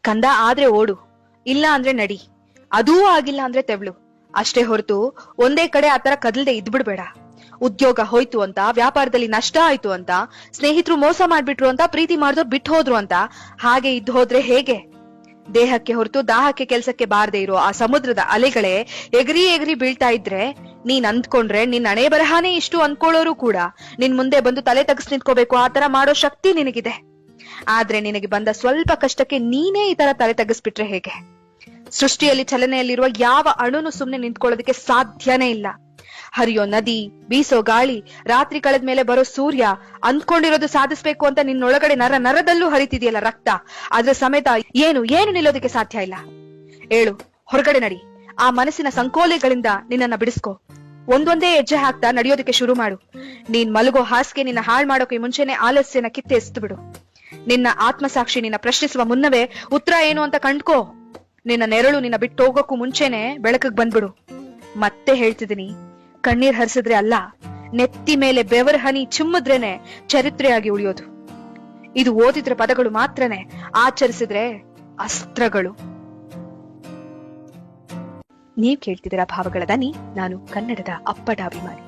ಕಂದ ಆದ್ರೆ ಓಡು, ಇಲ್ಲ ಅಂದ್ರೆ ನಡಿ, ಅದೂ ಆಗಿಲ್ಲ ಅಂದ್ರೆ ತೆವಳು. ಅಷ್ಟೇ ಹೊರತು ಒಂದೇ ಕಡೆ ಆತರ ಕದಲ್ದೆ ಇದ್ಬಿಡ್ಬೇಡ. ಉದ್ಯೋಗ ಹೋಯ್ತು ಅಂತ, ವ್ಯಾಪಾರದಲ್ಲಿ ನಷ್ಟ ಆಯ್ತು ಅಂತ, ಸ್ನೇಹಿತರು ಮೋಸ ಮಾಡ್ಬಿಟ್ರು ಅಂತ, ಪ್ರೀತಿ ಮಾಡಿದವ್ರು ಬಿಟ್ಟು ಹೋದ್ರು ಅಂತ ಹಾಗೆ ಇದ್ದು ಹೋದ್ರೆ ಹೇಗೆ? ದೇಹಕ್ಕೆ ಹೊರತು ದಾಹಕ್ಕೆ ಕೆಲ್ಸಕ್ಕೆ ಬಾರದೆ ಇರೋ ಆ ಸಮುದ್ರದ ಅಲೆಗಳೇ ಎಗರಿ ಎಗರಿ ಬೀಳ್ತಾ ಇದ್ರೆ ನೀನ್ ಅಂದ್ಕೊಂಡ್ರೆ ನಿನ್ ಹಣೆ ಬರಹಾನೇ ಇಷ್ಟು ಅಂದ್ಕೊಳ್ಳೋರು ಕೂಡ ನಿನ್ ಮುಂದೆ ಬಂದು ತಲೆ ತಗ್ಸ್ ನಿಂತ್ಕೋಬೇಕು. ಆತರ ಮಾಡೋ ಶಕ್ತಿ ನಿನಗಿದೆ. ಆದ್ರೆ ನಿನಗೆ ಬಂದ ಸ್ವಲ್ಪ ಕಷ್ಟಕ್ಕೆ ನೀನೇ ಈ ತರ ತಲೆ ತಗ್ಗಿಸ್ಬಿಟ್ರೆ ಹೇಗೆ? ಸೃಷ್ಟಿಯಲ್ಲಿ ಚಲನೆಯಲ್ಲಿರುವ ಯಾವ ಅಣುನು ಸುಮ್ನೆ ನಿಂತ್ಕೊಳ್ಳೋದಕ್ಕೆ ಸಾಧ್ಯನೇ ಇಲ್ಲ. ಹರಿಯೋ ನದಿ, ಬೀಸೋ ಗಾಳಿ, ರಾತ್ರಿ ಕಳೆದ ಮೇಲೆ ಬರೋ ಸೂರ್ಯ, ಅಂದ್ಕೊಂಡಿರೋದು ಸಾಧಿಸ್ಬೇಕು ಅಂತ ನಿನ್ನೊಳಗಡೆ ನರ ನರದಲ್ಲೂ ಹರಿತಿದೆಯಲ್ಲ ರಕ್ತ, ಅದ್ರ ಸಮೇತ ಏನು ನಿಲ್ಲೋದಕ್ಕೆ ಸಾಧ್ಯ ಇಲ್ಲ. ಏಳು, ಹೊರಗಡೆ ನಡಿ. ಆ ಮನಸ್ಸಿನ ಸಂಕೋಲೆಗಳಿಂದ ನಿನ್ನನ್ನ ಬಿಡಿಸ್ಕೊ. ಒಂದೊಂದೇ ಹೆಜ್ಜೆ ಹಾಕ್ತಾ ನಡೆಯೋದಕ್ಕೆ ಶುರು ಮಾಡು. ನೀನ್ ಮಲಗೋ ಹಾಸಿಗೆ ನಿನ್ನ ಹಾಳು ಮಾಡೋಕೆ ಮುಂಚೆನೆ ಆಲಸ್ಯನ ಕಿತ್ತೆ ಎಸ್ದು ಬಿಡು. ನಿನ್ನ ಆತ್ಮಸಾಕ್ಷಿ ನಿನ್ನ ಪ್ರಶ್ನಿಸುವ ಮುನ್ನವೇ ಉತ್ತರ ಏನು ಅಂತ ಕಂಡ್ಕೋ. ನಿನ್ನ ನೆರಳು ನಿನ್ನ ಬಿಟ್ಟು ಹೋಗೋಕ್ಕೂ ಮುಂಚೆನೆ ಬೆಳಕಿಗೆ ಬಂದ್ಬಿಡು. ಮತ್ತೆ ಹೇಳ್ತಿದ್ದೀನಿ, ಕಣ್ಣೀರ್ ಹರಿಸಿದ್ರೆ ಅಲ್ಲ, ನೆತ್ತಿ ಮೇಲೆ ಬೆವರ್ ಹನಿ ಚಿಮ್ಮಿದ್ರೇನೆ ಚರಿತ್ರೆಯಾಗಿ ಉಳಿಯೋದು. ಇದು ಓದಿದ್ರೆ ಪದಗಳು ಮಾತ್ರನೇ, ಆಚರಿಸಿದ್ರೆ ಅಸ್ತ್ರಗಳು. ನೀವ್ ಕೇಳ್ತಿದ್ದೀರಾ ಭಾವಗಳ ದನಿ. ನಾನು ಕನ್ನಡದ ಅಪ್ಪಟ ಅಭಿಮಾನಿ.